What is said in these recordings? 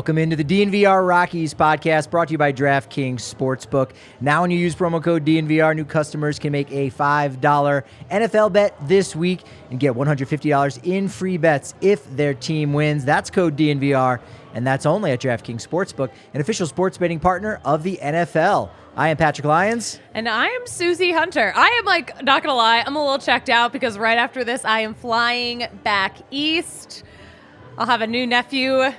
Welcome into the DNVR Rockies podcast brought to you by DraftKings Sportsbook. Now when you use promo code DNVR, new customers can make a $5 NFL bet this week and get $150 in free bets if their team wins. That's code DNVR, and that's only at DraftKings Sportsbook, an official sports betting partner of the NFL. I am Patrick Lyons. And I am Suzie Hunter. I am not going to lie, I'm a little checked out because right after this, I am flying back east. I'll have a new nephew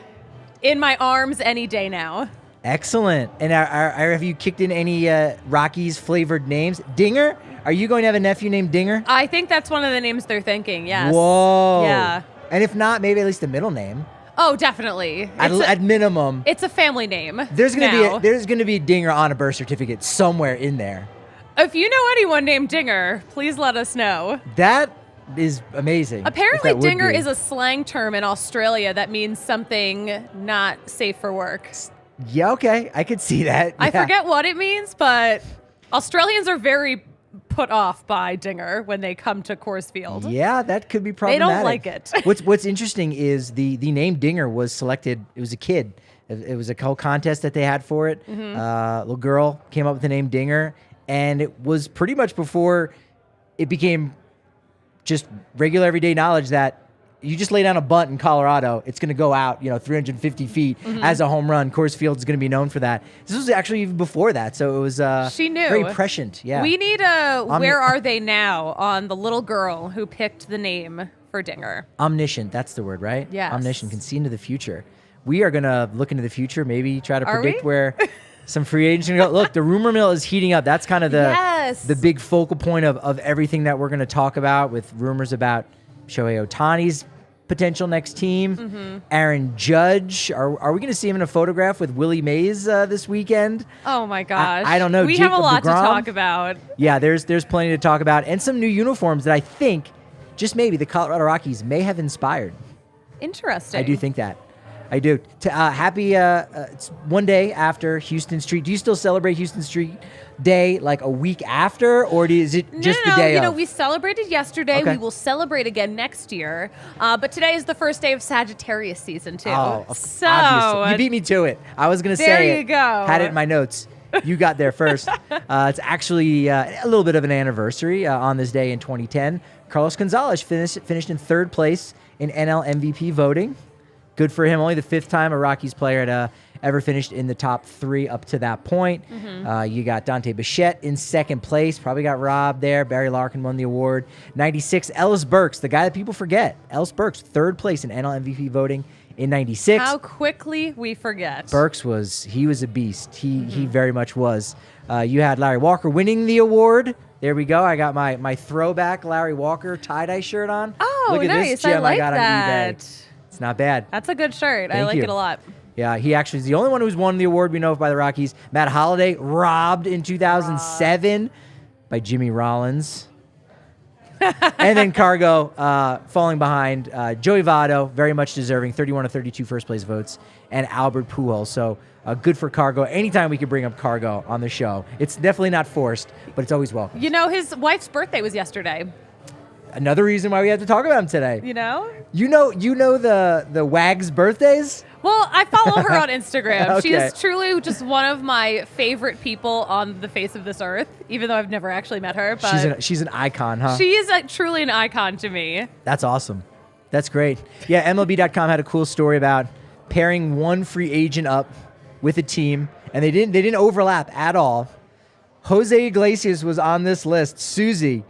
in my arms any day now. Excellent. And have you kicked in any Rockies flavored names? Dinger? Are you going to have a nephew named Dinger? I think that's one of the names they're thinking, yes. Whoa. Yeah. And if not, maybe at least a middle name. Oh, definitely. At minimum. It's a family name. There's gonna be a Dinger on a birth certificate somewhere in there. If you know anyone named Dinger, please let us know. That is amazing. Apparently, Dinger is a slang term in Australia that means something not safe for work. Yeah, okay. I could see that. I forget what it means, but Australians are very put off by Dinger when they come to Coors Field. Yeah, that could be problematic. They don't like it. What's interesting is the name Dinger was selected. It was a kid. It was a whole contest that they had for it. Mm-hmm. Little girl came up with the name Dinger, and it was pretty much before it became just regular everyday knowledge that you just lay down a bunt in Colorado, it's going to go out, 350 feet as a home run. Coors Field is going to be known for that. This was actually even before that, so it was she knew. Very prescient. Yeah. We need a Where Are They Now on the little girl who picked the name for Dinger. Omniscient, that's the word, right? Yes. Omniscient, can see into the future. We are going to look into the future, maybe try to predict where some free agents are going to go. Look, the rumor mill is heating up. That's kind of the big focal point of everything that we're going to talk about, with rumors about Shohei Ohtani's potential next team. Aaron Judge. Are we going to see him in a photograph with Willie Mays this weekend? Oh, my gosh. I don't know. We have a lot to talk about. Yeah, there's plenty to talk about. And some new uniforms that I think, just maybe, the Colorado Rockies may have inspired. Interesting. I do think that. I do. Happy, it's one day after Houston Street. Do you still celebrate Houston Street Day like a week after, or is it just the day of? We celebrated yesterday. Okay. We will celebrate again next year. But today is the first day of Sagittarius season, too. Oh, obviously. You beat me to it. I was going to say it. There you go. Had it in my notes. You got there first. It's actually a little bit of an anniversary on this day in 2010. Carlos Gonzalez finished in third place in NL MVP voting. Good for him. Only the fifth time a Rockies player had ever finished in the top three up to that point. You got Dante Bichette in second place. Probably got robbed there. Barry Larkin won the award. 96, Ellis Burks, the guy that people forget. Ellis Burks, third place in NL MVP voting in 96. How quickly we forget. Burks was a beast. He very much was. You had Larry Walker winning the award. There we go. I got my throwback Larry Walker tie-dye shirt on. Oh, look at nice. This gem I like got that. on eBay. It's not bad. That's a good shirt. Thank I like you. it a lot. Yeah, he actually is the only one who's won the award we know of by the Rockies. Matt Holliday robbed in 2007 by Jimmy Rollins. And then Cargo falling behind. Joey Votto, very much deserving, 31 of 32 first-place votes, and Albert Pujols. So good for Cargo. Anytime we could bring up Cargo on the show. It's definitely not forced, but it's always welcome. His wife's birthday was yesterday. Another reason why we have to talk about him today. You know the Wags birthdays? Well, I follow her on Instagram. Okay. She is truly just one of my favorite people on the face of this earth, even though I've never actually met her. But she's an icon, huh? She is truly an icon to me. That's awesome. That's great. Yeah, MLB.com had a cool story about pairing one free agent up with a team, and they didn't overlap at all. Jose Iglesias was on this list. Suzie.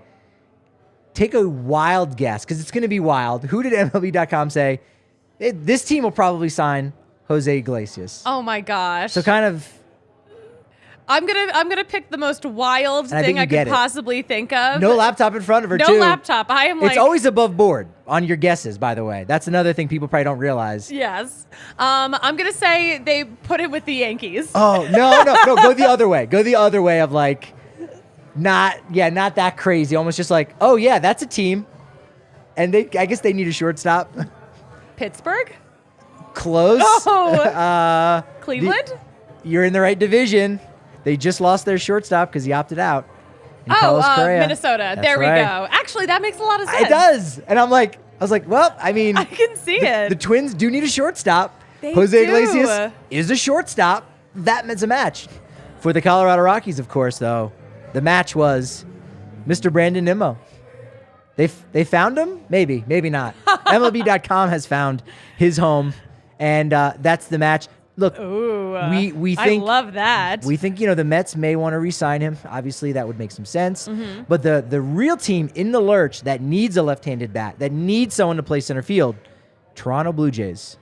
Take a wild guess, because it's going to be wild. Who did MLB.com say? This team will probably sign Jose Iglesias. Oh my gosh! So kind of, I'm gonna pick the most wild thing I could possibly think of. No laptop in front of her. No laptop. I am like. It's always above board on your guesses. By the way, that's another thing people probably don't realize. Yes. I'm gonna say they put it with the Yankees. Oh no! Go the other way. Go the other way of like. Not that crazy. Almost just like, oh yeah, that's a team, and I guess they need a shortstop. Pittsburgh. Close. Oh. Cleveland. You're in the right division. They just lost their shortstop because he opted out. Minnesota. There we go. Actually, that makes a lot of sense. It does, and I was like, well, I mean, I can see it. The Twins do need a shortstop. They Jose do. Iglesias is a shortstop. That meant a match. For the Colorado Rockies, of course, though, the match was Mr. Brandon Nimmo. They found him? Maybe not. MLB.com has found his home, and that's the match. Look, Ooh, we think I love that. We think the Mets may want to re-sign him. Obviously, that would make some sense. But the real team in the lurch that needs a left-handed bat, that needs someone to play center field, Toronto Blue Jays.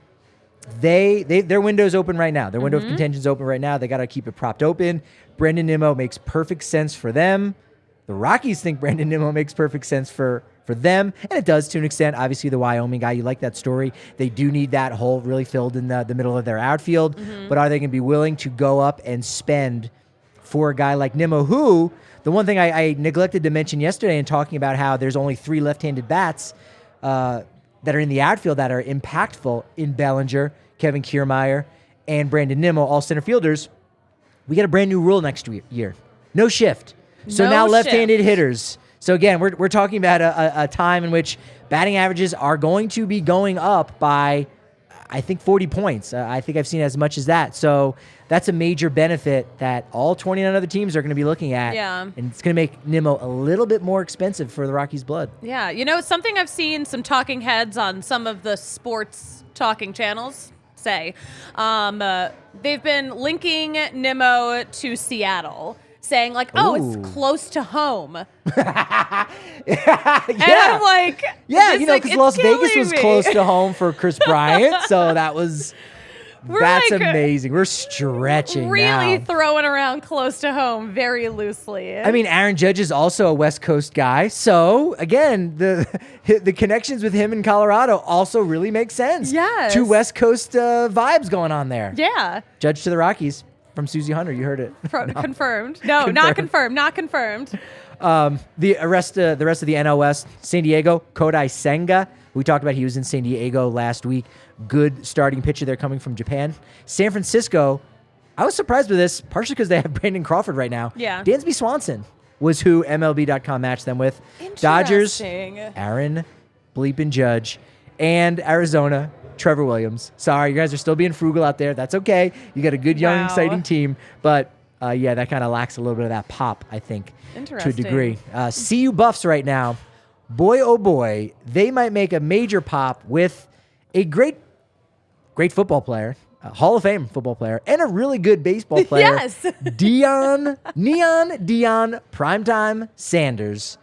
Their window's open right now. Their window of contention's open right now. They got to keep it propped open. Brandon Nimmo makes perfect sense for them. The Rockies think Brandon Nimmo makes perfect sense for them, and it does to an extent. Obviously, the Wyoming guy, you like that story. They do need that hole really filled in the middle of their outfield, but are they going to be willing to go up and spend for a guy like Nimmo, who, the one thing I neglected to mention yesterday in talking about how there's only 3 left-handed bats that are in the outfield that are impactful in Bellinger, Kevin Kiermaier, and Brandon Nimmo, all center fielders. We get a brand new rule next year. No shift. So No now left-handed shift. hitters. So again, we're talking about a time in which batting averages are going to be going up by, I think, 40 points. I think I've seen as much as that. So that's a major benefit that all 29 other teams are going to be looking at. Yeah. And it's going to make Nimmo a little bit more expensive for the Rockies' blood. Yeah, something I've seen some talking heads on some of the sports talking channels say. They've been linking Nimmo to Seattle, saying like, "Oh, Ooh. it's close to home." Yeah. And I'm like, Yeah, this, like, because it's Las Vegas killing was me. close to home for Chris Bryant, so that's like, amazing. We're stretching Really now. throwing around close to home very loosely. I mean, Aaron Judge is also a West Coast guy, so again, the connections with him in Colorado also really make sense. Yes. 2 West Coast vibes going on there. Yeah. Judge to the Rockies from Suzie Hunter. You heard it. Confirmed. No, not confirmed. Not confirmed. The rest of the NL West, San Diego, Kodai Senga. We talked about he was in San Diego last week. Good starting pitcher there coming from Japan. San Francisco, I was surprised with this, partially because they have Brandon Crawford right now. Yeah. Dansby Swanson was who MLB.com matched them with. Dodgers, Interesting. Aaron Bleepin Judge, and Arizona, Trevor Williams. Sorry, you guys are still being frugal out there. That's okay. You got a good, young, Wow. exciting team. But, yeah, that kind of lacks a little bit of that pop, I think, to a Interesting. degree. CU Buffs right now, boy, oh boy, they might make a major pop with a great football player, a Hall of Fame football player, and a really good baseball player. Yes. Deion Primetime Sanders.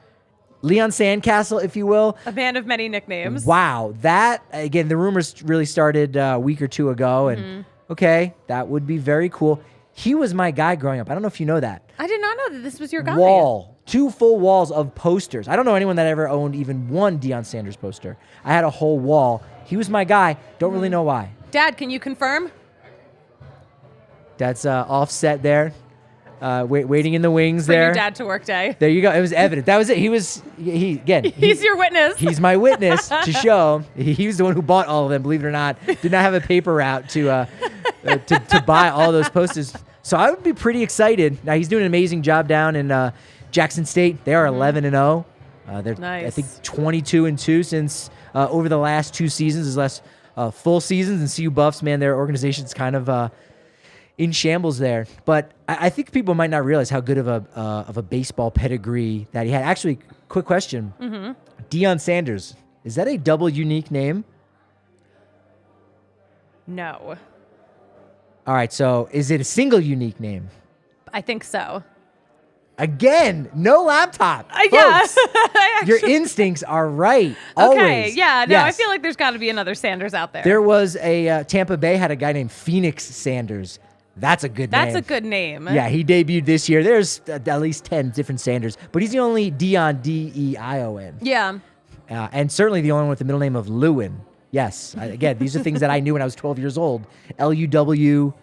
Leon Sandcastle, if you will. A man of many nicknames. Wow. That, again, the rumors really started a week or two ago, and okay, that would be very cool. He was my guy growing up. I don't know if you know that. I did not know that this was your guy. Wall. 2 full walls of posters. I don't know anyone that ever owned even one Deion Sanders poster. I had a whole wall. He was my guy. Don't really know why. Dad, can you confirm? That's offset there. Waiting in the wings Bring there. your dad to work day. There you go. It was evident. That was it. He's your witness. He's my witness to show. He was the one who bought all of them, believe it or not. Did not have a paper route to buy all those posters. So I would be pretty excited. Now, he's doing an amazing job down in Jackson State. They are 11-0. They're, Nice. I think, 22-2 since over the last 2 seasons, his last full seasons. And CU Buffs, man, their organization's kind of in shambles there. But I think people might not realize how good of a baseball pedigree that he had. Actually, quick question. Deion Sanders, is that a double unique name? No. All right, so is it a single unique name? I think so. Again, no laptop. Yeah. Folks, your instincts are right. Okay. Always. Yeah. No, I Yes. feel like there's got to be another Sanders out there. There was a Tampa Bay had a guy named Phoenix Sanders. That's a good name. That's a good name. Yeah, he debuted this year. There's at least 10 different Sanders, but he's the only Deion, D-E-I-O-N. Yeah. And certainly the only one with the middle name of Lewin. Yes. Again, these are things that I knew when I was 12 years old. L-U-W-Y-N-N.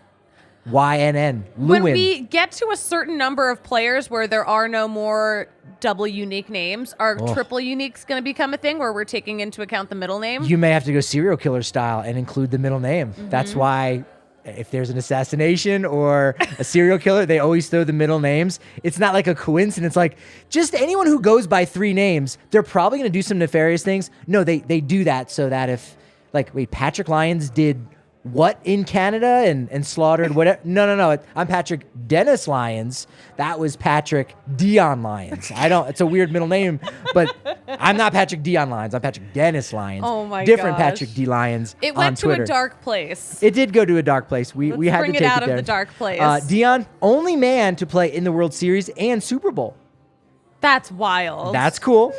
Lewin. When we get to a certain number of players where there are no more double unique names, are triple uniques going to become a thing where we're taking into account the middle name? You may have to go serial killer style and include the middle name. That's why if there's an assassination or a serial killer, they always throw the middle names. It's not like a coincidence. Like, just anyone who goes by 3 names, they're probably going to do some nefarious things. No, they do that so that if, like, wait, Patrick Lyons did what in Canada and slaughtered whatever. No. I'm Patrick Dennis Lyons. That was Patrick Deion Lyons. It's a weird middle name, but I'm not Patrick Deion Lyons. I'm Patrick Dennis Lyons. Oh my Different gosh. Patrick D. Lyons. It on went to Twitter. a dark place. It did go to a dark place. We had to bring take it out there. of the dark place. Deion, only man to play in the World Series and Super Bowl. That's wild. That's cool.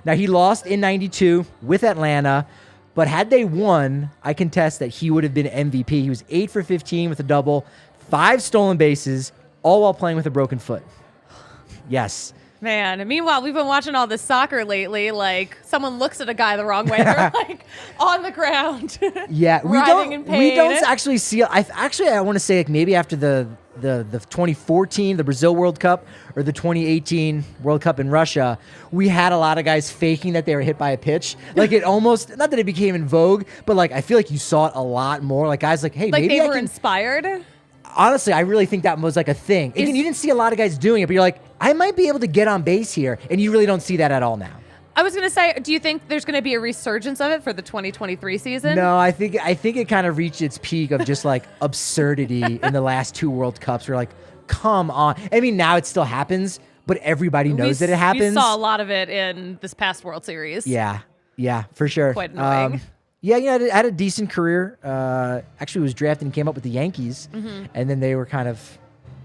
Now, he lost in 92 with Atlanta, but had they won, I contest that he would have been MVP. He was 8 for 15 with a double, 5 stolen bases, all while playing with a broken foot. Yes. Man, and meanwhile, we've been watching all this soccer lately. Like, someone looks at a guy the wrong way, they're like on the ground. Yeah, writhing in pain. we don't actually see. I want to say like maybe after the 2014 the Brazil World Cup or the 2018 World Cup in Russia, we had a lot of guys faking that they were hit by a pitch. Like it almost, not that it became in vogue, but like I feel like you saw it a lot more. Like guys like, hey, like maybe they were inspired. Honestly, I really think that was like a thing. You didn't see a lot of guys doing it, but you're like, I might be able to get on base here, and you really don't see that at all now. I was going to say, do you think there's going to be a resurgence of it for the 2023 season? No, I think it kind of reached its peak of just like absurdity in the last 2 World Cups. We're like, come on. I mean, now it still happens, but everybody knows that it happens. We saw a lot of it in this past World Series. Yeah, for sure. Quite annoying. I had a decent career. Actually was drafted and came up with the Yankees, and then they were kind of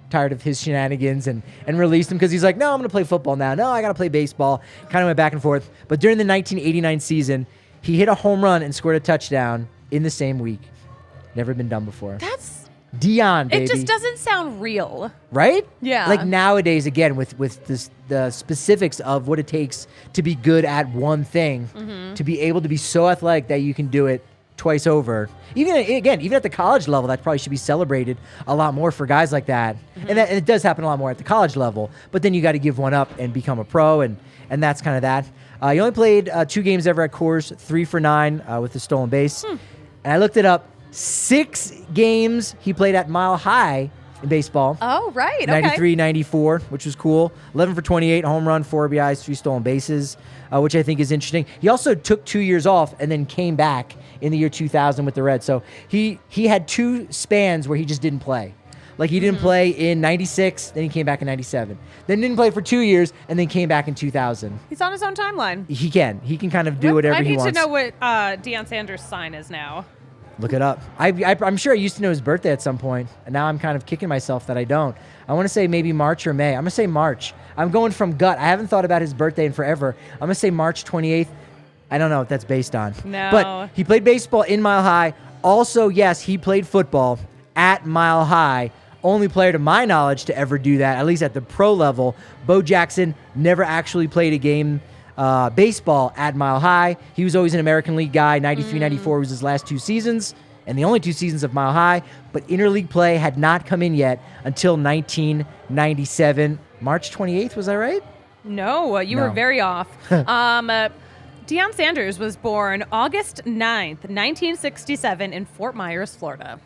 tired of his shenanigans and released him because he's like, no, I'm going to play football now. No, I got to play baseball. Kind of went back and forth. But during the 1989 season, he hit a home run and scored a touchdown in the same week. Never been done before. That's Deion, baby. It just doesn't sound real. Right? Yeah. Like nowadays, again, with the specifics of what it takes to be good at one thing, to be able to be so athletic that you can do it twice over. Even at the college level, that probably should be celebrated a lot more for guys like that. And it does happen a lot more at the college level. But then you got to give one up and become a pro, and that's kind of that. He only played 2 games ever at Coors, 3 for 9 with a stolen base. And I looked it up. 6 games he played at Mile High in baseball. Oh, right. Okay. 93, 94, which was cool. 11 for 28, home run, 4 RBIs, 3 stolen bases, which I think is interesting. He also took 2 years off and then came back in the year 2000 with the Reds. So he had 2 spans where he just didn't play. Like he didn't play in 96, then he came back in 97. Then didn't play for 2 years and then came back in 2000. He's on his own timeline. He can kind of do whatever he wants. I need to know what Deion Sanders' sign is now. Look it up. I'm sure I used to know his birthday at some point, and now I'm kind of kicking myself that I don't. I want to say maybe March or May. I'm going to say March. I'm going from gut. I haven't thought about his birthday in forever. I'm going to say March 28th. I don't know what that's based on. No. But he played baseball in Mile High. Also, yes, he played football at Mile High. Only player to my knowledge to ever do that, at least at the pro level. Bo Jackson never actually played a game baseball at Mile High. He was always an American League guy. 93, 94 was his last 2 seasons, and the only 2 seasons of Mile High. But interleague play had not come in yet until 1997. March 28th, was I right? No, you were very off. Deion Sanders was born August 9th, 1967 in Fort Myers, Florida.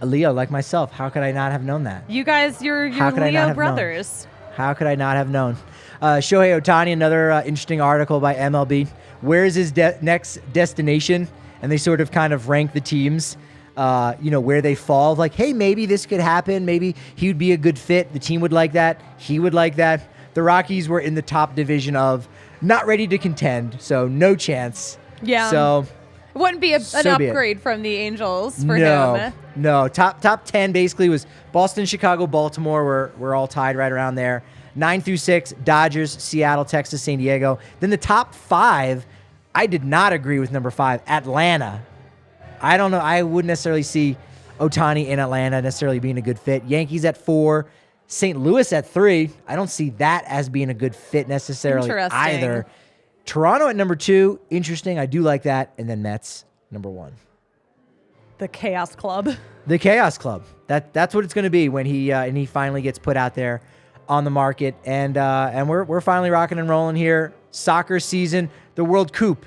A Leo like myself. How could I not have known that? You guys, you're Leo brothers. How could I not have known? Shohei Ohtani, another interesting article by MLB. Where is his next destination? And they sort of kind of rank the teams, where they fall. Like, hey, maybe this could happen. Maybe he would be a good fit. The team would like that. He would like that. The Rockies were in the top division of not ready to contend, so no chance. Yeah. So it wouldn't be an upgrade from the Angels for him. No. Top 10 basically was Boston, Chicago, Baltimore. We're all tied right around there. 9 through 6, Dodgers, Seattle, Texas, San Diego. Then the top 5, I did not agree with number 5, Atlanta. I don't know. I wouldn't necessarily see Ohtani in Atlanta necessarily being a good fit. Yankees at 4, St. Louis at 3. I don't see that as being a good fit necessarily either. Toronto at number 2, interesting. I do like that. And then Mets, number 1. The Chaos Club. The Chaos Club. That's what it's going to be when he finally gets put out there on the market, and we're finally rocking and rolling here. Soccer season, the World Coupe.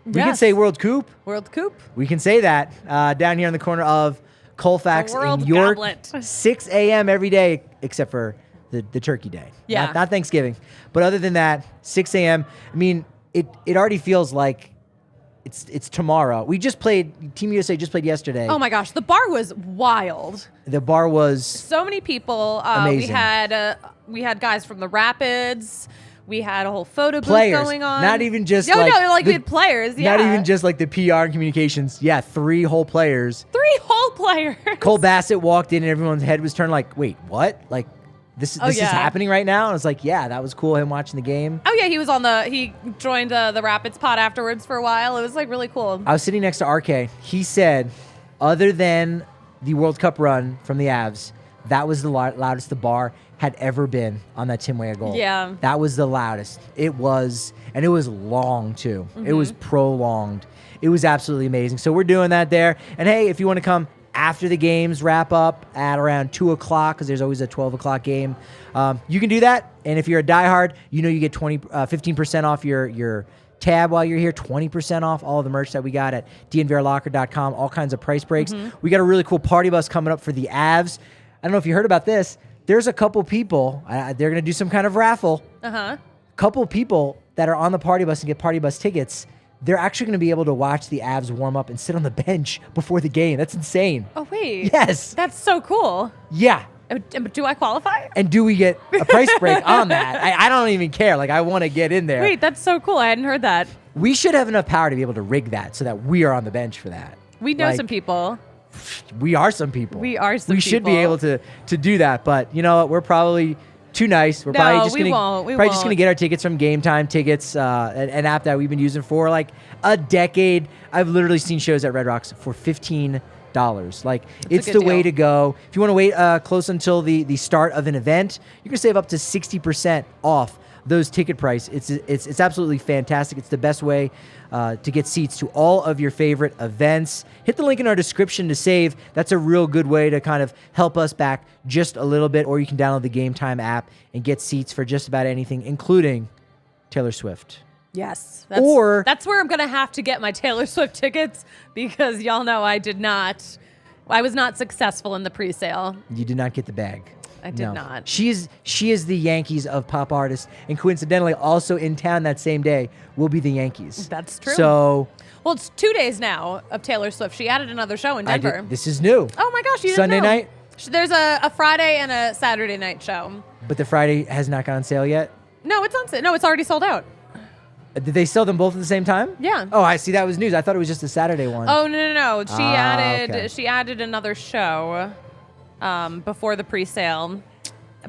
We can say World Coupe. World Coupe. We can say that down here in the corner of Colfax in York. Goblet. 6 a.m. every day, except for the Turkey Day. Yeah. Not Thanksgiving. But other than that, 6 a.m. I mean, it already feels like It's tomorrow. We just played. Team USA just played yesterday. Oh my gosh, the bar was wild. The bar was So many people. amazing. We had guys from the Rapids. We had a whole photo Players, booth going on. not even just no, like we had players. Yeah, not even just like the PR and communications. Yeah, 3 whole players. 3 whole players. Cole Bassett walked in and everyone's head was turned like, wait, what? Like this is happening right now? And it's like, yeah, that was cool. Him watching the game. Oh yeah, he joined the Rapids pod afterwards for a while. It was like really cool. I was sitting next to RK. He said, other than the World Cup run from the Avs, that was the loudest the bar had ever been on that Tim Weah goal. Yeah. That was the loudest. It was, and it was long too. It was prolonged. It was absolutely amazing. So we're doing that there. And hey, if you want to come after the games wrap up at around 2 o'clock, because there's always a 12 o'clock game, you can do that. And if you're a diehard, you know you get 15% off your tab while you're here, 20% off all of the merch that we got at dnvrlocker.com, all kinds of price breaks. We got a really cool party bus coming up for the Avs. I don't know if you heard about this. There's a couple people, they're going to do some kind of raffle. Couple people that are on the party bus and get party bus tickets, they're actually going to be able to watch the Avs warm up and sit on the bench before the game. That's insane. Oh wait. Yes. That's so cool. Yeah. Do I qualify? And do we get a price break on that? I don't even care. Like, I want to get in there. Wait, that's so cool. I hadn't heard that. We should have enough power to be able to rig that so that we are on the bench for that. We know Like, some people. We are some people. We are some We should be people. able to do that. But you know what? We're probably too nice. We're No, probably just we gonna won't. We probably just gonna won't. get our tickets from Game Time Tickets, an app that we've been using for like a decade. I've literally seen shows at Red Rocks for $15. Like, it's a the good way deal. to go. If you want to wait close until the start of an event, you can save up to 60% off those ticket price. It's absolutely fantastic. It's the best way to get seats to all of your favorite events. Hit the link in our description to save. That's a real good way to kind of help us back just a little bit. Or you can download the Game Time app and get seats for just about anything, including Taylor Swift. Yes. That's where I'm going to have to get my Taylor Swift tickets because y'all know I was not successful in the pre-sale. You did not get the bag. I did not. She is the Yankees of pop artists, and coincidentally, also in town that same day will be the Yankees. That's true. So, Well, it's 2 days now of Taylor Swift. She added another show in Denver. this is new. Oh my gosh, you didn't Sunday know. night? There's a Friday and a Saturday night show. But the Friday has not gone on sale yet. No, it's on sale. No, it's already sold out. Did they sell them both at the same time? Yeah. Oh, I see. That was news. I thought it was just the Saturday one. Oh no. Okay. She added another show before the pre-sale,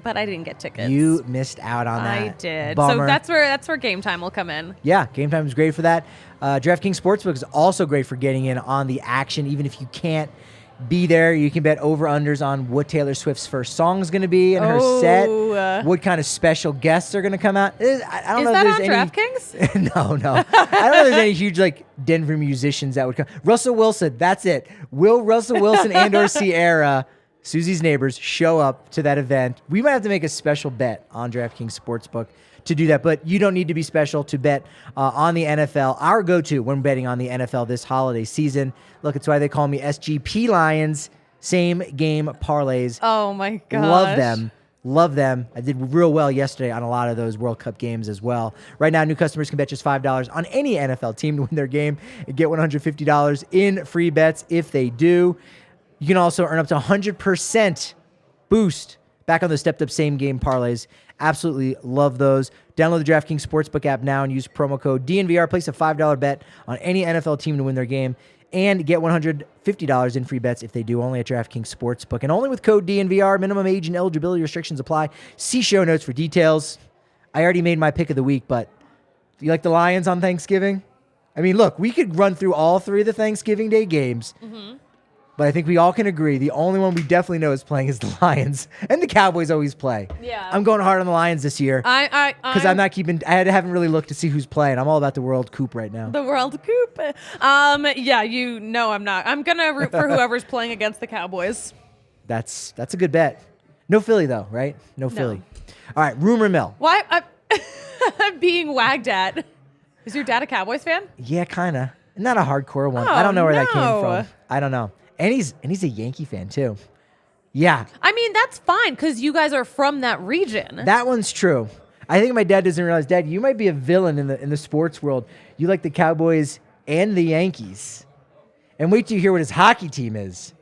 but I didn't get tickets. You missed out on that. I did. Bummer. So that's where Game Time will come in. Yeah, Game Time is great for that. DraftKings Sportsbook is also great for getting in on the action. Even if you can't be there, you can bet over-unders on what Taylor Swift's first song is going to be in her set, what kind of special guests are going to come out. I don't Is know that if on there's any... DraftKings? No. I don't know if there's any huge like Denver musicians that would come. Russell Wilson, that's it. Will Russell Wilson and or Sierra, Susie's neighbors, show up to that event? We might have to make a special bet on DraftKings Sportsbook to do that, but you don't need to be special to bet on the NFL. Our go-to when betting on the NFL this holiday season. Look, it's why they call me SGP Lions. Same game parlays. Oh my gosh. Love them. I did real well yesterday on a lot of those World Cup games as well. Right now, new customers can bet just $5 on any NFL team to win their game and get $150 in free bets if they do. You can also earn up to 100% boost back on the stepped-up same-game parlays. Absolutely love those. Download the DraftKings Sportsbook app now and use promo code DNVR. Place a $5 bet on any NFL team to win their game and get $150 in free bets if they do, only at DraftKings Sportsbook. And only with code DNVR. Minimum age and eligibility restrictions apply. See show notes for details. I already made my pick of the week, but do you like the Lions on Thanksgiving? I mean, look, we could run through all 3 of the Thanksgiving Day games. But I think we all can agree the only one we definitely know is playing is the Lions. And the Cowboys always play. Yeah. I'm going hard on the Lions this year. Because I'm not keeping... I haven't really looked to see who's playing. I'm all about the World Coupe right now. The World Coupe. Yeah, you know I'm not. I'm going to root for whoever's playing against the Cowboys. That's a good bet. No Philly, though, right? No Philly. All right, rumor mill. Why? I'm being wagged at. Is your dad a Cowboys fan? Yeah, kind of. Not a hardcore one. Oh, I don't know where that came no. from. I don't know. And he's a Yankee fan, too. Yeah. I mean, that's fine because you guys are from that region. That one's true. I think my dad doesn't realize, Dad, you might be a villain in the sports world. You like the Cowboys and the Yankees. And wait till you hear what his hockey team is.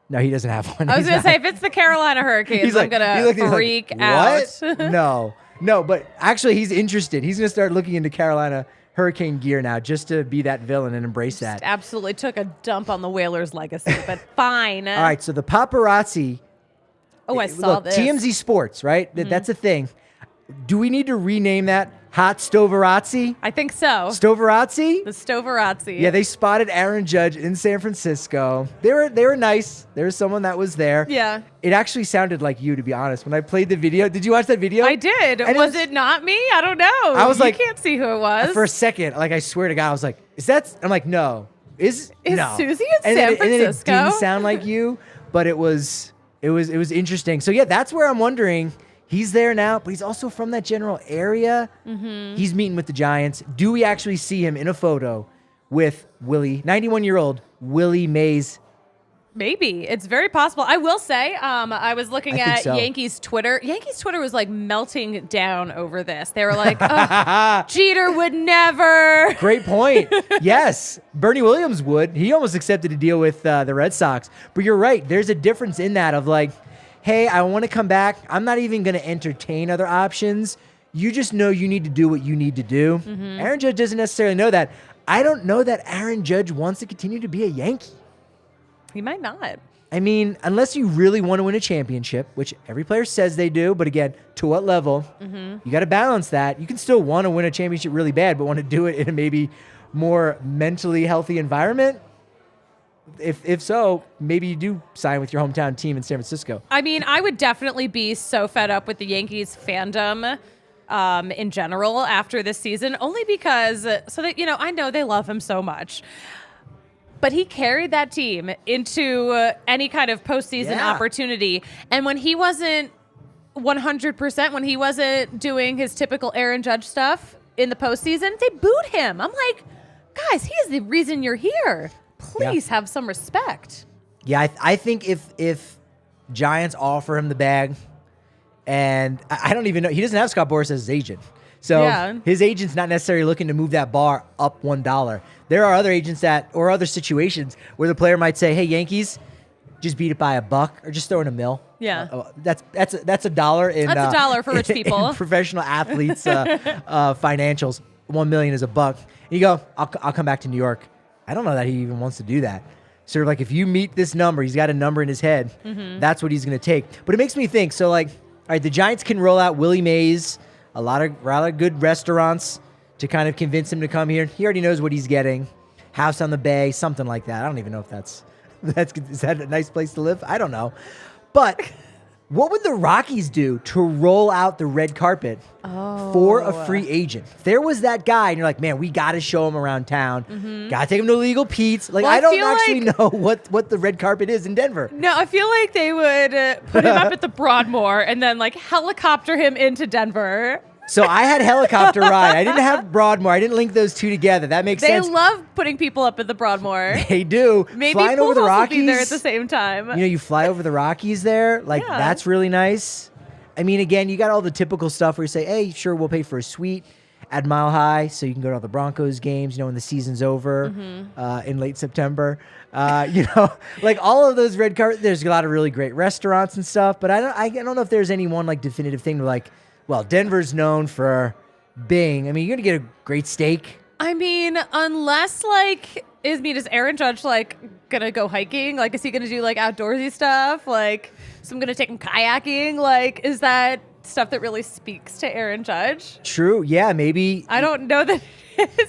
No, he doesn't have one. I was going to say, if it's the Carolina Hurricanes, I'm going to freak out. What? No, but actually he's interested. He's going to start looking into Carolina Hurricane gear now just to be that villain and embrace that. Absolutely took a dump on the Whalers' legacy, but fine. All right, so the paparazzi. Oh, I saw this. TMZ Sports, right? That's a thing. Do we need to rename that Hot Stoverazzi? I think so. Stoverazzi? The Stoverazzi. Yeah, they spotted Aaron Judge in San Francisco. They were nice. There was someone that was there. Yeah. It actually sounded like you, to be honest. When I played the video, did you watch that video? I did. And was it not me? I don't know. I was like, you can't see who it was. For a second, like I swear to God, I was like, is that? I'm like, no. Is no. Suzie in San Francisco? And it didn't sound like you, but it was interesting. So yeah, that's where I'm wondering. He's there now, but he's also from that general area. He's meeting with the Giants. Do we actually see him in a photo with 91-year-old Willie Mays? Maybe. It's very possible. I will say, I was looking at so. Yankees Twitter. Yankees Twitter was like melting down over this. They were like, oh, Jeter would never. Great point. Yes, Bernie Williams would. He almost accepted a deal with the Red Sox. But you're right. There's a difference in that of like, hey, I want to come back. I'm not even going to entertain other options. You just know you need to do what you need to do. Aaron Judge doesn't necessarily know that. I don't know that Aaron Judge wants to continue to be a Yankee. He might not. I mean, unless you really want to win a championship, which every player says they do, but again, to what level? You got to balance that. You can still want to win a championship really bad, but want to do it in a maybe more mentally healthy environment. If so, maybe you do sign with your hometown team in San Francisco. I mean, I would definitely be so fed up with the Yankees fandom in general after this season, only because, so that, I know they love him so much. But he carried that team into any kind of postseason opportunity. And when he wasn't 100%, when he wasn't doing his typical Aaron Judge stuff in the postseason, they booed him. I'm like, guys, he is the reason you're here. Please have some respect. Yeah, I think if Giants offer him the bag, and I don't even know, he doesn't have Scott Boras as his agent. So his agent's not necessarily looking to move that bar up $1. There are other agents or other situations where the player might say, hey, Yankees, just beat it by $1 or just throw in $1 million. Yeah. That's $1 in that's $1 for rich people. In professional athletes financials. $1 million is $1. And you go, I'll come back to New York. I don't know that he even wants to do that. Sort of like if you meet this number, he's got a number in his head. That's what he's going to take. But it makes me think. So like, all right, the Giants can roll out Willie Mays, a lot of rather good restaurants to kind of convince him to come here. He already knows what he's getting. House on the bay, something like that. I don't even know if is that a nice place to live? I don't know. But what would the Rockies do to roll out the red carpet for a free agent? If there was that guy, and you're like, man, we got to show him around town. Got to take him to Legal Pete's. Like, I don't actually know what the red carpet is in Denver. No, I feel like they would put him up at the Broadmoor and then like helicopter him into Denver. So I had helicopter ride. I didn't have Broadmoor. I didn't link those two together. That makes sense. They love putting people up at the Broadmoor. They do. Maybe flying over the Rockies. Be there at the same time. You fly over the Rockies there. Like that's really nice. I mean, again, you got all the typical stuff where you say, hey, sure, we'll pay for a suite at Mile High so you can go to all the Broncos games, when the season's over in late September. Like all of those red carpet. There's a lot of really great restaurants and stuff, but I don't know if there's any one like definitive thing to like, well, Denver's known for Bing. I mean, you're going to get a great steak. I mean, unless like, is Aaron Judge like going to go hiking? Like, is he going to do like outdoorsy stuff? Like, so I'm going to take him kayaking. Like, is that stuff that really speaks to Aaron Judge? True. Yeah, maybe. I don't know that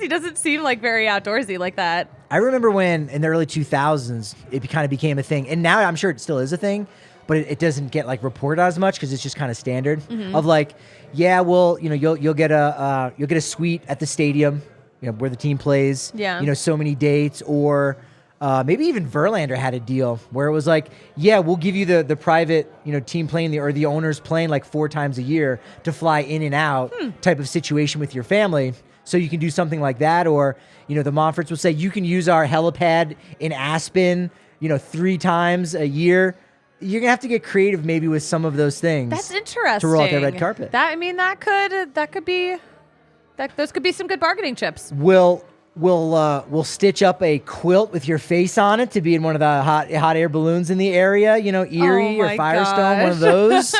he doesn't seem like very outdoorsy like that. I remember when in the early 2000s, it kind of became a thing. And now I'm sure it still is a thing. But it doesn't get like reported as much because it's just kind of standard of like, yeah, well, you'll get a suite at the stadium, where the team plays. Yeah. So many dates, or maybe even Verlander had a deal where it was like, yeah, we'll give you the private team playing or the owners playing like 4 times a year to fly in and out type of situation with your family. So you can do something like that, or the Monforts will say you can use our helipad in Aspen, 3 times a year. You're gonna have to get creative, maybe with some of those things. That's interesting. To roll out that red carpet. Those could be some good bargaining chips. Will We'll stitch up a quilt with your face on it to be in one of the hot air balloons in the area, Erie or Firestone, one of those.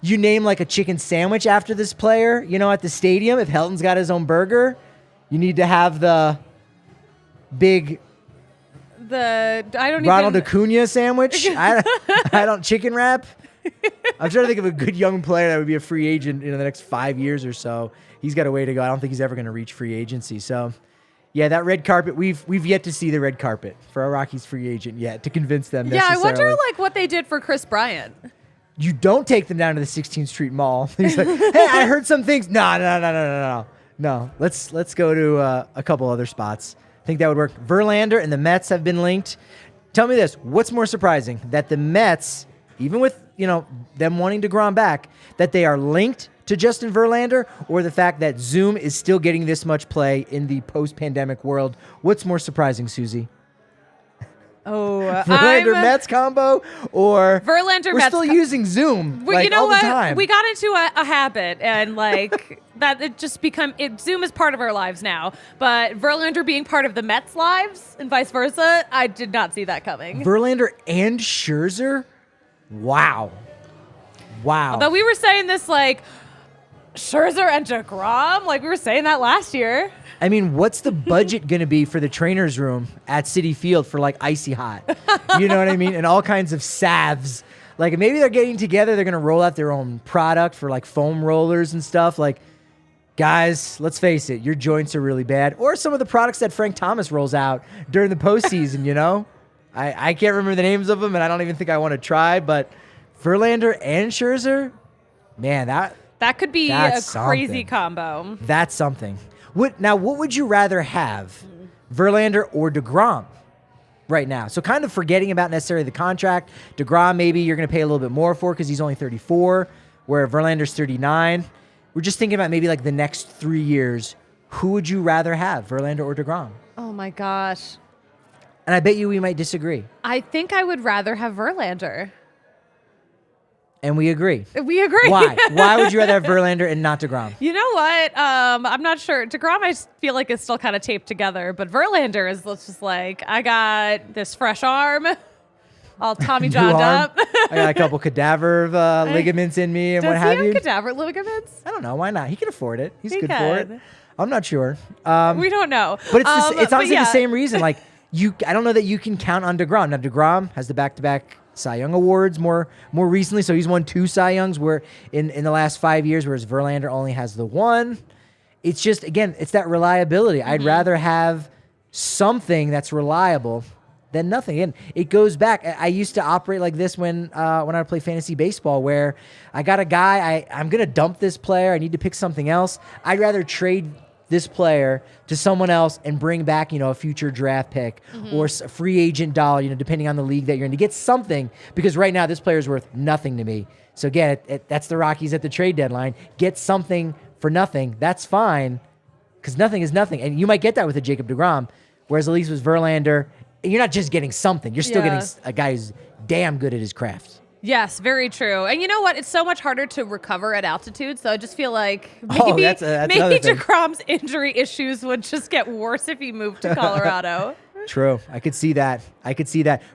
You name like a chicken sandwich after this player, at the stadium. If Helton's got his own burger, you need to have the big Ronald Acuna sandwich. I don't chicken wrap. I'm trying to think of a good young player that would be a free agent in the next 5 years or so. He's got a way to go. I don't think he's ever going to reach free agency. So, yeah, that red carpet. We've yet to see the red carpet for a Rockies free agent yet to convince them. Yeah, I wonder what they did for Chris Bryant. You don't take them down to the 16th Street Mall. He's like, hey, I heard some things. No. Let's go to a couple other spots. I think that would work. Verlander and the Mets have been linked. Tell me this: what's more surprising, that the Mets, even with them wanting deGrom back, that they are linked to Justin Verlander, or the fact that Zoom is still getting this much play in the post-pandemic world? What's more surprising, Suzie? Oh, Verlander Mets combo, or Verlander we're Mets still using Zoom well, all the time. We got into a habit, and that it just Zoom is part of our lives now. But Verlander being part of the Mets' lives and vice versa, I did not see that coming. Verlander and Scherzer, wow. But we were saying this Scherzer and deGrom, we were saying that last year. I mean, what's the budget going to be for the trainer's room at Citi Field for icy hot? You know what I mean? And all kinds of salves. Maybe they're getting together. They're going to roll out their own product for foam rollers and stuff. Guys, let's face it, your joints are really bad. Or some of the products that Frank Thomas rolls out during the postseason, I can't remember the names of them, and I don't even think I want to try. But Verlander and Scherzer, man, that could be a crazy combo. That's something. What would you rather have, Verlander or deGrom right now? So kind of forgetting about necessarily the contract. deGrom, maybe you're going to pay a little bit more for because he's only 34, where Verlander's 39. We're just thinking about maybe the next 3 years. Who would you rather have, Verlander or deGrom? Oh, my gosh. And I bet you we might disagree. I think I would rather have Verlander. And we agree. We agree. Why? Why would you rather have Verlander and not deGrom? You know what? I'm not sure. deGrom, I feel like, is still kind of taped together. But Verlander is just I got this fresh arm, all Tommy John'd up. I got a couple cadaver ligaments in me and what have you. Does he have cadaver ligaments? I don't know. Why not? He can afford it. He's good for it. I'm not sure. We don't know. But it's honestly the same reason. I don't know that you can count on deGrom. Now, deGrom has the back-to-back Cy Young awards more recently, so he's won 2 Cy Youngs where in the last 5 years, whereas Verlander only has the 1. It's just, again, it's that reliability. Mm-hmm. I'd rather have something that's reliable than nothing. And it goes back. I used to operate like this when I would play fantasy baseball, where I got a guy, I'm going to dump this player, I need to pick something else. I'd rather trade this player to someone else and bring back, a future draft pick or a free agent dollar, depending on the league that you're in, to get something, because right now this player is worth nothing to me. So again, that's the Rockies at the trade deadline. Get something for nothing. That's fine, because nothing is nothing. And you might get that with a Jacob deGrom, whereas at least with Verlander, you're not just getting something. You're still getting a guy who's damn good at his craft. Yes, very true. And you know what? It's so much harder to recover at altitude. So I just feel like maybe deGrom's injury issues would just get worse if he moved to Colorado. True. I could see that.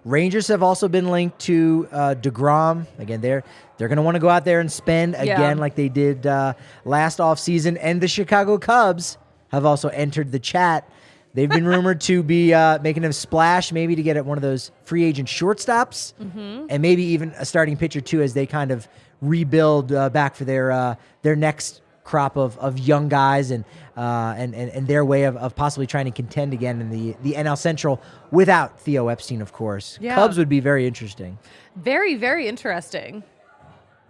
Rangers have also been linked to deGrom. Again, they're going to want to go out there and spend again like they did last offseason. And the Chicago Cubs have also entered the chat. They've been rumored to be making a splash, maybe to get at one of those free agent shortstops, and maybe even a starting pitcher too, as they kind of rebuild back for their next crop of young guys and their way of possibly trying to contend again in the NL Central without Theo Epstein, of course. Yeah. Cubs would be very interesting. Very, very interesting.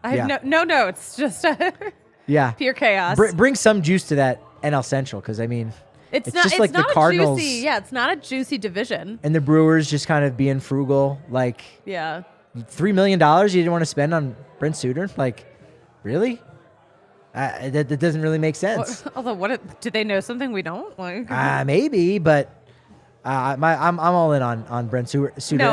I have no notes, just pure chaos. Bring some juice to that NL Central, because I mean. It's just like the Cardinals. It's not a juicy division. And the Brewers just kind of being frugal. $3 million you didn't want to spend on Brent Suter? Really? That doesn't really make sense. Although, did they know something we don't? Maybe, but I'm all in on Brent Suter. No,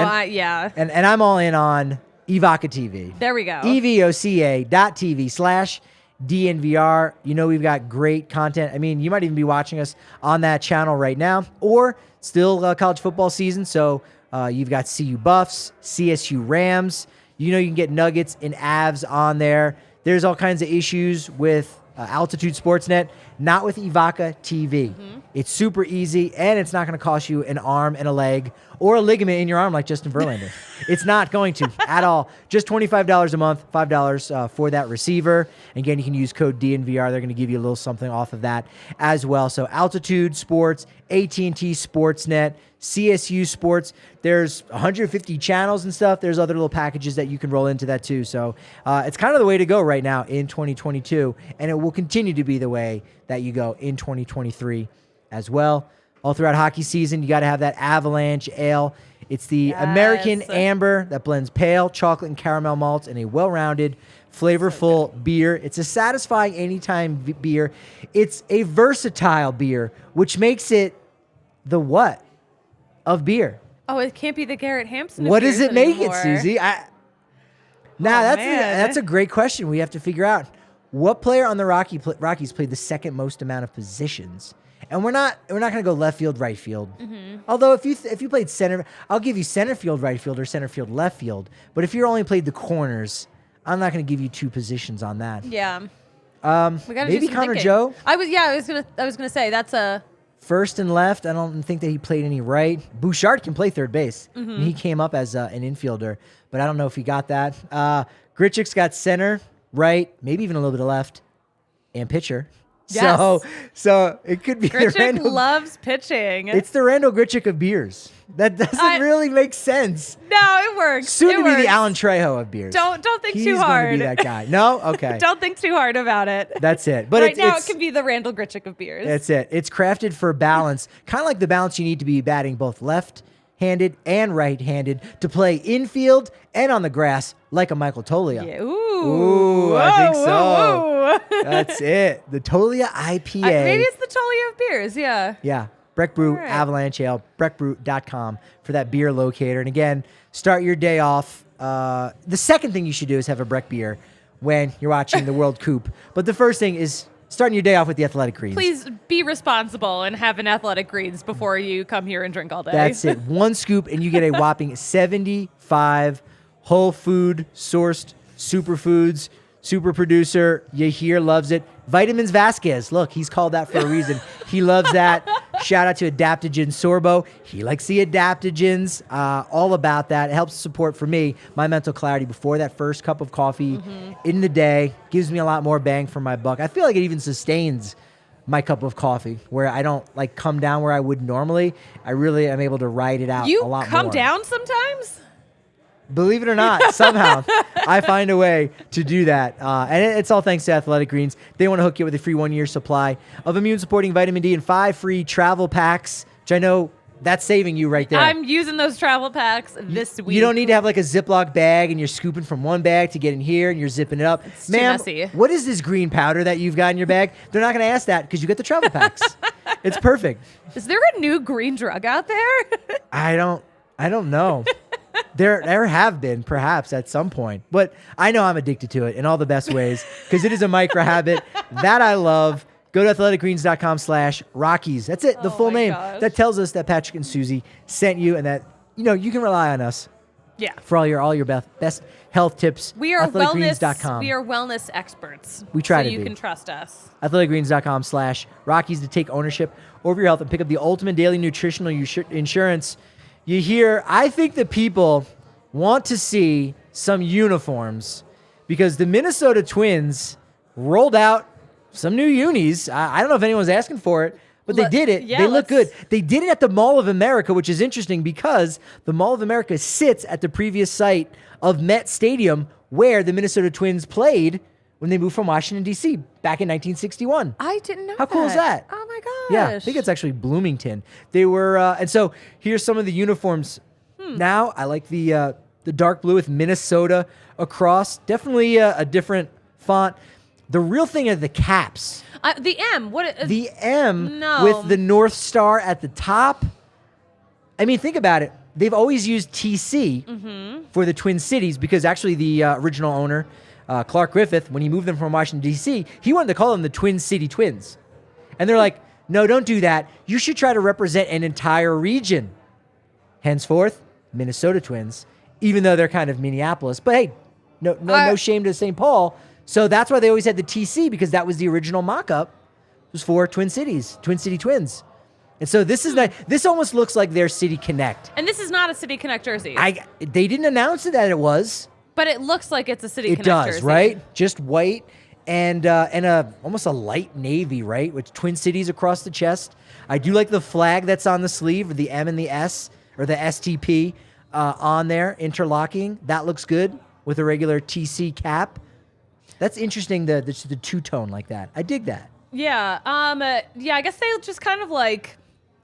And I'm all in on Evoca TV. There we go. evoca.tv/. DNVR. You know we've got great content. I mean, you might even be watching us on that channel right now, or still college football season. So you've got CU Buffs, CSU Rams. You know you can get Nuggets and Avs on there. There's all kinds of issues with Altitude Sportsnet, not with Ivaka TV. It's super easy, and it's not going to cost you an arm and a leg or a ligament in your arm like Justin Verlander. It's not going to at all. Just $25 a month, $5 for that receiver. Again, you can use code DNVR. They're going to give you a little something off of that as well. So Altitude Sports, AT&T Sportsnet, CSU Sports. There's 150 channels and stuff. There's other little packages that you can roll into that too. So it's kind of the way to go right now in 2022, and it will continue to be the way that you go in 2023 as well. All throughout hockey season, you got to have that Avalanche Ale. It's the American Amber that blends pale chocolate and caramel malts in a well-rounded, flavorful beer. It's a satisfying anytime beer. It's a versatile beer, which makes it the what of beer? Oh, it can't be the Garrett Hampson. What does it make anymore. it, Suzie? That's a great question. We have to figure out what player on the Rockies played the second most amount of positions. And we're not going to go left field, right field. Although if you played center, I'll give you center field, right field, or center field, left field. But if you only played the corners, I'm not going to give you two positions on that. Yeah. We gotta Maybe do some Connor thinking. Joe. I was gonna say that's a first and left. I don't think that he played any right. Bouchard can play third base. And he came up as an infielder, but I don't know if he got that. Grichuk's got center, right, maybe even a little bit of left, and pitcher. Yes. So it could be Grichuk the Randall. loves pitching. It's the Randall Grichuk of beers. That doesn't really make sense. No, it works. Soon it to works. be the Alan Trejo of beers. Don't think He's too hard. He's going to be that guy. No? Okay. Don't think too hard about it. That's it. But right now, it's it can be the Randall Grichuk of beers. That's it. It's crafted for balance, kind of like the balance you need to be batting both left-handed and right-handed to play infield and on the grass like a Michael Tolia. Yeah. Ooh. Ooh, I think so. Whoa. That's it. The Tolia IPA. Maybe it's the Tolia of beers. Yeah. Yeah. Breck Brew, All right. Avalanche Ale, breckbrew.com for that beer locator. And again, start your day off. The second thing you should do is have a Breck beer when you're watching the World Coupe. But the first thing is starting your day off with the Athletic Greens. Please be responsible and have an Athletic Greens before you come here and drink all day. That's it. One scoop, and you get a whopping 75 whole food sourced superfoods. Super producer, Yahir loves it. Vitamins Vasquez. Look, he's called that for a reason. He loves that. Shout out to Adaptogen Sorbo. He likes the adaptogens. All about that. It helps support, for me, my mental clarity before that first cup of coffee in the day. Gives me a lot more bang for my buck. I feel like it even sustains my cup of coffee, where I don't come down where I would normally. I really am able to ride it out a lot more. You come down sometimes? Believe it or not, somehow I find a way to do that. And it's all thanks to Athletic Greens. They want to hook you with a free 1-year supply of immune-supporting vitamin D and 5 free travel packs, which I know that's saving you right there. I'm using those travel packs this week. You don't need to have a Ziploc bag and you're scooping from one bag to get in here and you're zipping it up. It's too Ma'am, messy. what is this green powder that you've got in your bag? They're not going to ask that because you get the travel packs. It's perfect. Is there a new green drug out there? I don't know. There have been, perhaps, at some point. But I know I'm addicted to it in all the best ways because it is a micro habit that I love. Go to athleticgreens.com/Rockies. That's it, the full name. Gosh. That tells us that Patrick and Suzie sent you and that, you can rely on us Yeah. for all your best health tips. We are athleticgreens.com. wellness experts. We try so to you be. can trust us. athleticgreens.com/Rockies to take ownership over your health and pick up the ultimate daily nutritional insurance. You hear, I think the people want to see some uniforms because the Minnesota Twins rolled out some new unis. I don't know if anyone's asking for it, but they did it. yeah, They look good. They did it at the Mall of America, which is interesting because the Mall of America sits at the previous site of Met Stadium where the Minnesota Twins played when they moved from Washington, D.C. back in 1961. I didn't know How cool is that? Oh my gosh. Yeah, I think it's actually Bloomington. They were, and so here's some of the uniforms. Now I like the dark blue with Minnesota across. Definitely a different font. The real thing are the caps. The M. What? The M No. with the North Star at the top. I mean, think about it. They've always used TC for the Twin Cities because actually the original owner, Clark Griffith, when he moved them from Washington, D.C., he wanted to call them the Twin City Twins. And they're like, no, don't do that. You should try to represent an entire region. Henceforth, Minnesota Twins, even though they're kind of Minneapolis. But hey, no shame to St. Paul. So that's why they always had the TC, because that was the original mock-up. It was for Twin Cities, Twin City Twins. And so this is nice. This almost looks like their City Connect. And this is not a City Connect jersey. They didn't announce that it was. But it looks like it's a City Connect jersey. It jersey. does, right? Just white and almost a light navy, right? With Twin Cities across the chest. I do like the flag that's on the sleeve, with the M and the S, or the STP on there, interlocking. That looks good with a regular TC cap. That's interesting, the two-tone like that. I dig that. Yeah. I guess they just kind of like...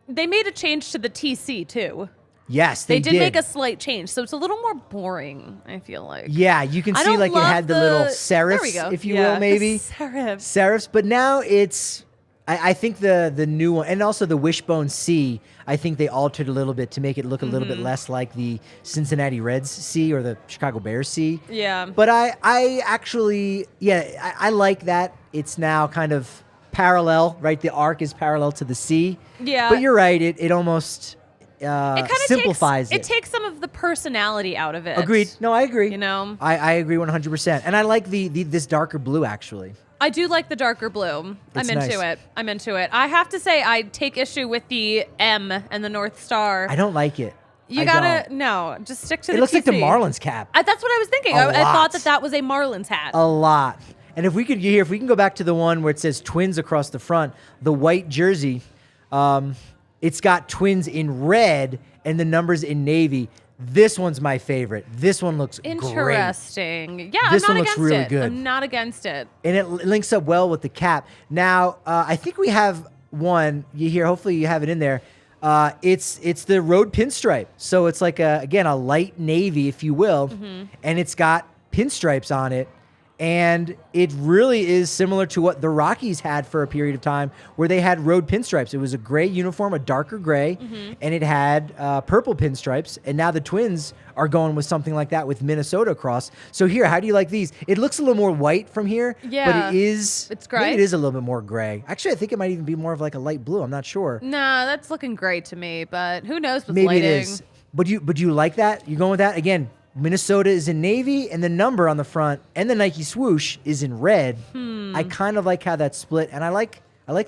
They made a change to the TC, too. Yes, they did. They did make a slight change, so it's a little more boring, I feel like. Yeah, you can see like it had the little serifs, if you will, maybe. Serifs. But now it's... I think the new one, and also the Wishbone C, I think they altered a little bit to make it look a little bit less like the Cincinnati Reds C or the Chicago Bears C. Yeah. But I actually, I like that it's now kind of parallel, right? The arc is parallel to the C. Yeah. But you're right, it almost simplifies it. It takes some of the personality out of it. Agreed. No, I agree. You know? I agree 100%. And I like this darker blue, actually. I do like the darker blue. I'm into it. I have to say, I take issue with the M and the North Star. I don't like it. Just stick to the It looks TC. like the Marlins cap. That's what I was thinking. I thought that was a Marlins hat. A lot. And if we can go back to the one where it says Twins across the front, the white jersey, it's got Twins in red and the numbers in navy. This one's my favorite. This one looks interesting. Great. Yeah, this I'm one not looks against really it. good. I'm not against it. And it links up well with the cap. Now, I think we have one. Hopefully you have it in there. It's the road pinstripe. So it's like a light navy, if you will, and it's got pinstripes on it. And it really is similar to what the Rockies had for a period of time, where they had road pinstripes. It was a gray uniform, a darker gray, and it had purple pinstripes. And now the Twins are going with something like that with Minnesota across. So here, how do you like these? It looks a little more white from here, but it's gray. Maybe it is a little bit more gray. Actually, I think it might even be more of like a light blue. I'm not sure. Nah, that's looking gray to me, but who knows with maybe lighting. It is. But you like that? You going with that? Again, Minnesota is in navy, and the number on the front and the Nike swoosh is in red. I kind of like how that's split, and I like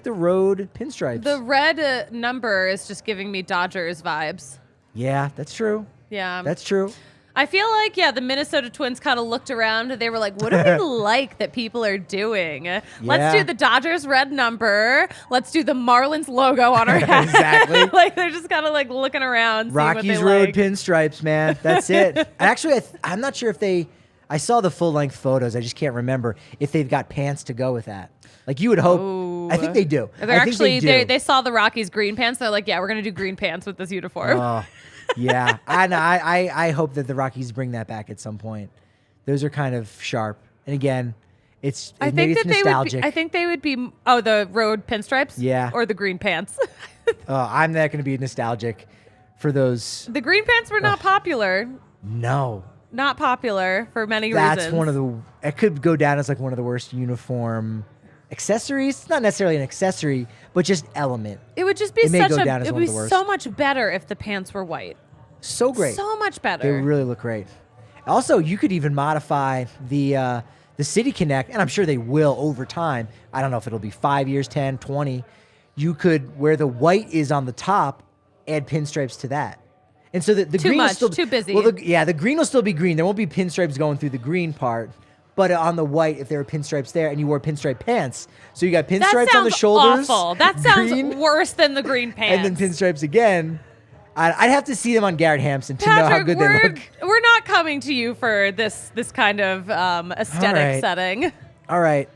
the road pinstripes. The red number is just giving me Dodgers vibes. Yeah, that's true. Yeah. That's true. I feel like, the Minnesota Twins kind of looked around and they were like, what do we like that people are doing? Let's do the Dodgers red number. Let's do the Marlins logo on our hat. Exactly. Like, they're just kind of like looking around. Rockies road pinstripes, man. That's it. Actually, I'm not sure if I saw the full length photos. I just can't remember if they've got pants to go with that. Like you would hope. Ooh. I think they do. They saw the Rockies green pants. They're like, we're going to do green pants with this uniform. Oh. Yeah, I hope that the Rockies bring that back at some point. Those are kind of sharp, and again, maybe it's nostalgic. I think they would be the road pinstripes, or the green pants. I'm not going to be nostalgic for those. The green pants were not popular. No, not popular for many reasons. That's it could go down as like one of the worst uniform accessories. It's not necessarily an accessory, but just element. It would just be so much better if the pants were white. So great. So much better. They really look great. Also, you could even modify the City Connect, and I'm sure they will over time. I don't know if it'll be 5 years, 10, 20. You could, where the white is on the top, add pinstripes to that. And so the green will still too busy. Well, the green will still be green. There won't be pinstripes going through the green part. But on the white, if there were pinstripes there, and you wore pinstripe pants, so you got pinstripes on the shoulders. Awful. That sounds worse than the green pants. And then pinstripes again. I'd have to see them on Garrett Hampson to know how good they look. We're not coming to you for this kind of aesthetic setting. All right.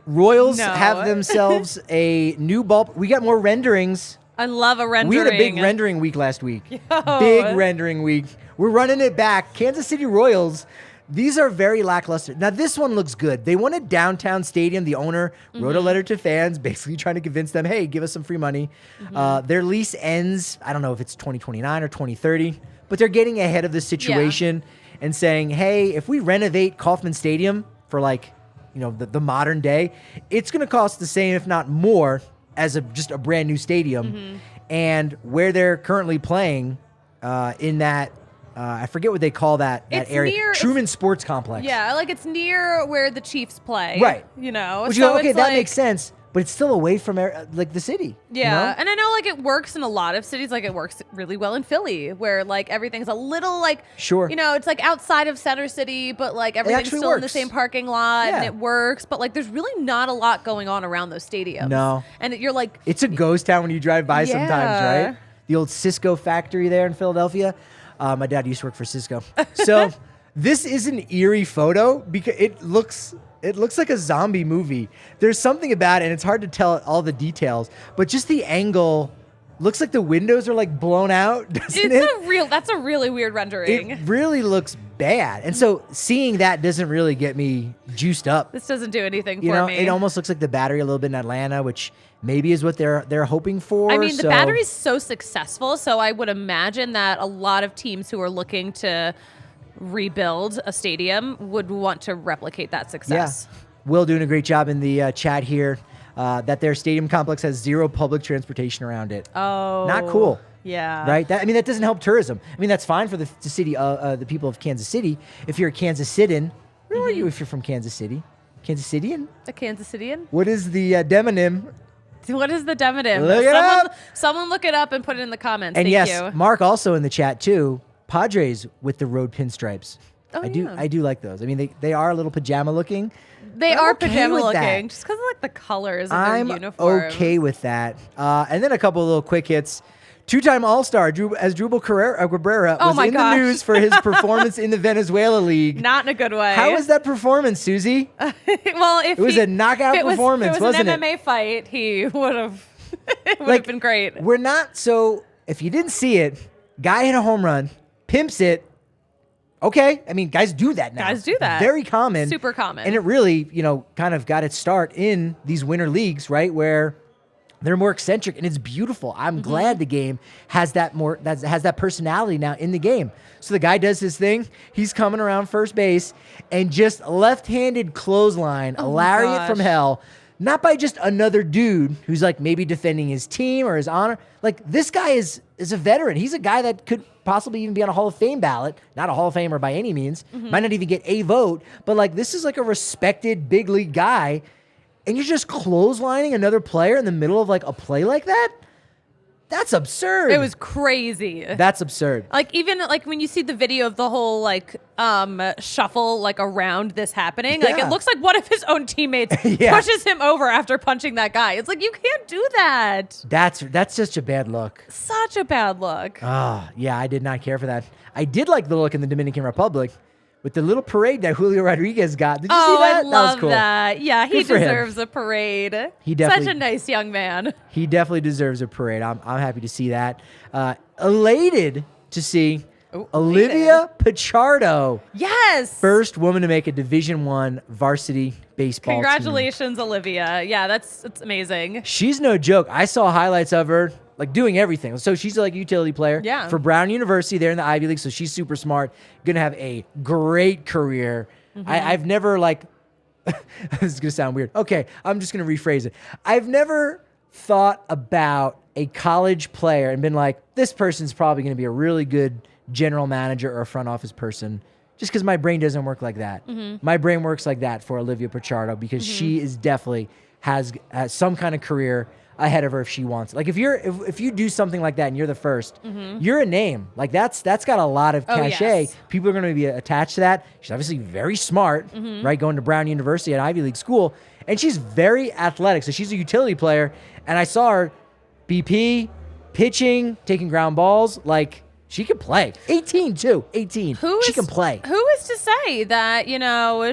Royals have themselves a new ball. We got more renderings. I love a rendering. We had a big rendering week last week. Big rendering week. We're running it back. Kansas City Royals. These are very lackluster. Now, this one looks good. They won at Downtown Stadium. The owner wrote a letter to fans, basically trying to convince them, hey, give us some free money. Their lease ends, I don't know if it's 2029 or 2030, but they're getting ahead of the situation and saying, hey, if we renovate Kauffman Stadium, for like, the modern day, it's going to cost the same, if not more, as just a brand new stadium. And where they're currently playing in that, I forget what they call that area. Truman Sports Complex. Yeah, like it's near where the Chiefs play. Right. Which you go, okay, that makes sense. But it's still away from like the city. Yeah, and I know like it works in a lot of cities. Like it works really well in Philly, where like everything's a little like it's like outside of Center City, but like everything's still in the same parking lot, and it works. But like there's really not a lot going on around those stadiums. No, and you're like it's a ghost town when you drive by sometimes, right? The old Cisco factory there in Philadelphia. My dad used to work for Cisco, so this is an eerie photo because it looks like a zombie movie. There's something about it, and it's hard to tell all the details, but just the angle looks like the windows are like blown out, doesn't it? That's a really weird rendering. It really looks bad. And so seeing that doesn't really get me juiced up. This doesn't do anything for me. It almost looks like the Battery a little bit in Atlanta, which maybe is what they're hoping for. I mean, the Battery's so successful, so I would imagine that a lot of teams who are looking to rebuild a stadium would want to replicate that success. Yeah. Will doing a great job in the chat here that their stadium complex has zero public transportation around it. Oh. Not cool. Yeah. Right? That doesn't help tourism. I mean, that's fine for the city, the people of Kansas City. If you're a Kansas Citian, where are you if you're from Kansas City? Kansas Cityan? A Kansas Cityan? What is the demonym? What is the demonym? Look it up. Someone look it up and put it in the comments. And Thank you. Mark also in the chat too. Padres with the road pinstripes. Oh, I do like those. I mean, they are a little pajama looking. They are pajama looking, that. just because of like the colors of their uniform. I'm okay with that. And then a couple of little quick hits. Two-time All-Star Asdrubal Cabrera was in the news for his performance in the Venezuela League. Not in a good way. How was that performance, Suzie? Well, it was a knockout performance, wasn't it? If it was an MMA fight, he would have. It would have been great. We're not so. If you didn't see it, guy hit a home run, pimps it. Okay, I mean, guys do that now. Guys do that. Very common. Super common. And it really, kind of got its start in these winter leagues, right, where they're more eccentric, and it's beautiful. I'm glad the game has that personality now in the game. So the guy does his thing. He's coming around first base and just left-handed clothesline, a lariat from hell. Not by just another dude who's like maybe defending his team or his honor. Like this guy is a veteran. He's a guy that could possibly even be on a Hall of Fame ballot. Not a Hall of Famer by any means. Might not even get a vote. But like this is like a respected big league guy. And you're just clotheslining another player in the middle of like a play like that? That's absurd. It was crazy. That's absurd. Like even like when you see the video of the whole like shuffle like around this happening, like it looks like one of his own teammates pushes him over after punching that guy. It's like you can't do that. That's such a bad look. Such a bad look. Oh, yeah, I did not care for that. I did like the look in the Dominican Republic with the little parade that Julio Rodriguez got. Did you see that? I love that was cool. that. Yeah, he deserves a parade. He definitely, such a nice young man. He definitely deserves a parade. I'm happy to see that. Elated to see Olivia Pichardo. Yes. First woman to make a Division I varsity baseball Congratulations, team. Olivia. Yeah, that's amazing. She's no joke. I saw highlights of her like doing everything. So she's like a utility player for Brown University there in the Ivy League. So she's super smart. Gonna have a great career. I've never like, this is gonna sound weird. Okay, I'm just gonna rephrase it. I've never thought about a college player and been like, this person's probably gonna be a really good general manager or a front office person. Just because my brain doesn't work like that. My brain works like that for Olivia Pichardo because she is definitely has some kind of career ahead of her if she wants it. Like if you do something like that and you're the first, you're a name. Like that's got a lot of cachet. Yes. People are going to be attached to that. She's obviously very smart, right? Going to Brown University at Ivy League school, and she's very athletic. So she's a utility player, and I saw her BP, pitching, taking ground balls. Like she can play. 18 too. 18. She can play. Who is to say that,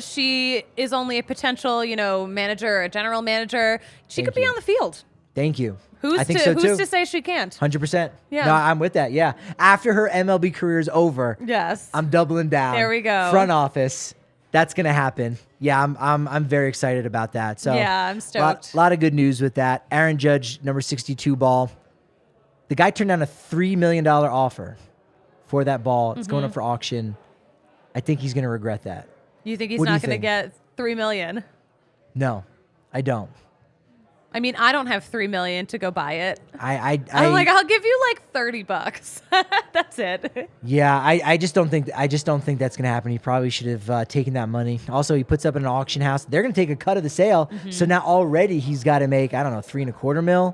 she is only a potential, manager, a general manager? She could be on the field. Thank you. Who's to say she can't? 100%. Yeah. No, I'm with that. Yeah. After her MLB career is over, yes, I'm doubling down. There we go. Front office. That's gonna happen. Yeah, I'm very excited about that. So yeah, I'm stoked. Lot of good news with that. Aaron Judge, number 62 ball. The guy turned down a $3 million offer for that ball. It's going up for auction. I think he's gonna regret that. You think he's not gonna get $3 million. No, I don't. I mean, I don't have $3 million to go buy it. I'm like, I'll give you like $30. That's it. Yeah, I just don't think that's gonna happen. He probably should have taken that money. Also, he puts up in an auction house. They're gonna take a cut of the sale. So now already he's got to make, I don't know, $3.25 million,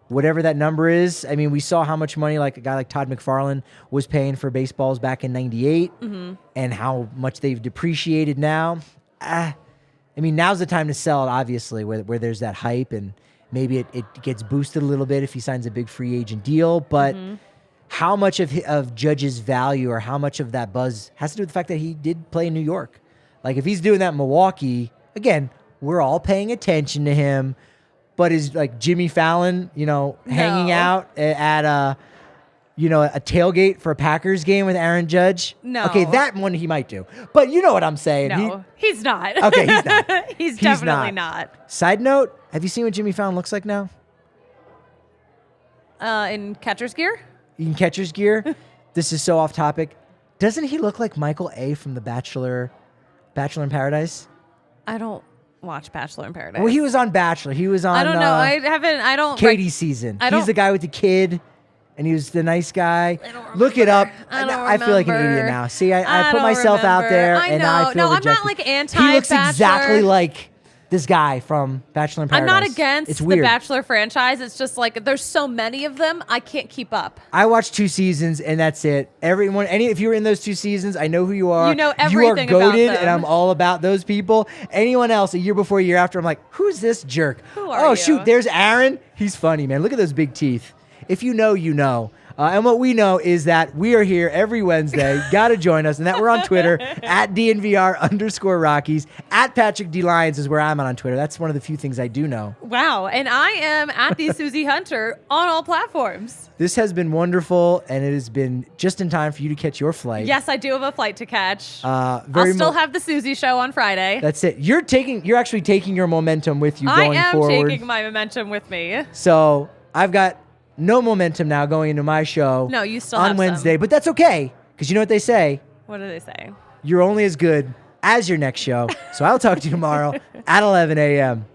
whatever that number is. I mean, we saw how much money like a guy like Todd McFarlane was paying for baseballs back in '98, and how much they've depreciated now. I mean, now's the time to sell it, obviously, where there's that hype, and maybe it gets boosted a little bit if he signs a big free agent deal. But how much of Judge's value, or how much of that buzz, has to do with the fact that he did play in New York? Like, if he's doing that in Milwaukee, again, we're all paying attention to him. But is like Jimmy Fallon, hanging out at a tailgate for a Packers game with Aaron Judge? No. Okay, that one he might do. But you know what I'm saying. No, he's not. Okay, he's not. He's definitely not. Side note, have you seen what Jimmy Fallon looks like now? In catcher's gear? In catcher's gear? This is so off topic. Doesn't he look like Michael A. from The Bachelor in Paradise? I don't watch Bachelor in Paradise. Well, he was on Bachelor. He was on I don't know. I don't. Katie's season. He's the guy with the kid. And he was the nice guy. I don't Look it up. I feel like an idiot now. See, I put myself out there, and I feel rejected. I'm not like anti-Bachelor. He looks exactly like this guy from Bachelor in Paradise. I'm not against it's the weird. Bachelor franchise. It's just like there's so many of them, I can't keep up. I watched 2 seasons, and that's it. If you were in those 2 seasons, I know who you are. You know everything You are about goated, them. and I'm all about those people. Anyone else, a year before, a year after, I'm like, who's this jerk? Who are you? Shoot, there's Aaron. He's funny, man. Look at those big teeth. If you know, you know. And what we know is that we are here every Wednesday. Got to join us. And that we're on Twitter at @DNVR_Rockies. At Patrick D. Lyons is where I'm on Twitter. That's one of the few things I do know. Wow. And I am at the Suzie Hunter on all platforms. This has been wonderful, and it has been just in time for you to catch your flight. Yes, I do have a flight to catch. I'll still have the Suzie show on Friday. That's it. You're actually taking your momentum with you going forward. I am taking my momentum with me. So I've got no momentum now going into my show. No, you still on have Wednesday, some. but that's okay, because you know what they say. What do they say? You're only as good as your next show. So I'll talk to you tomorrow at 11 a.m.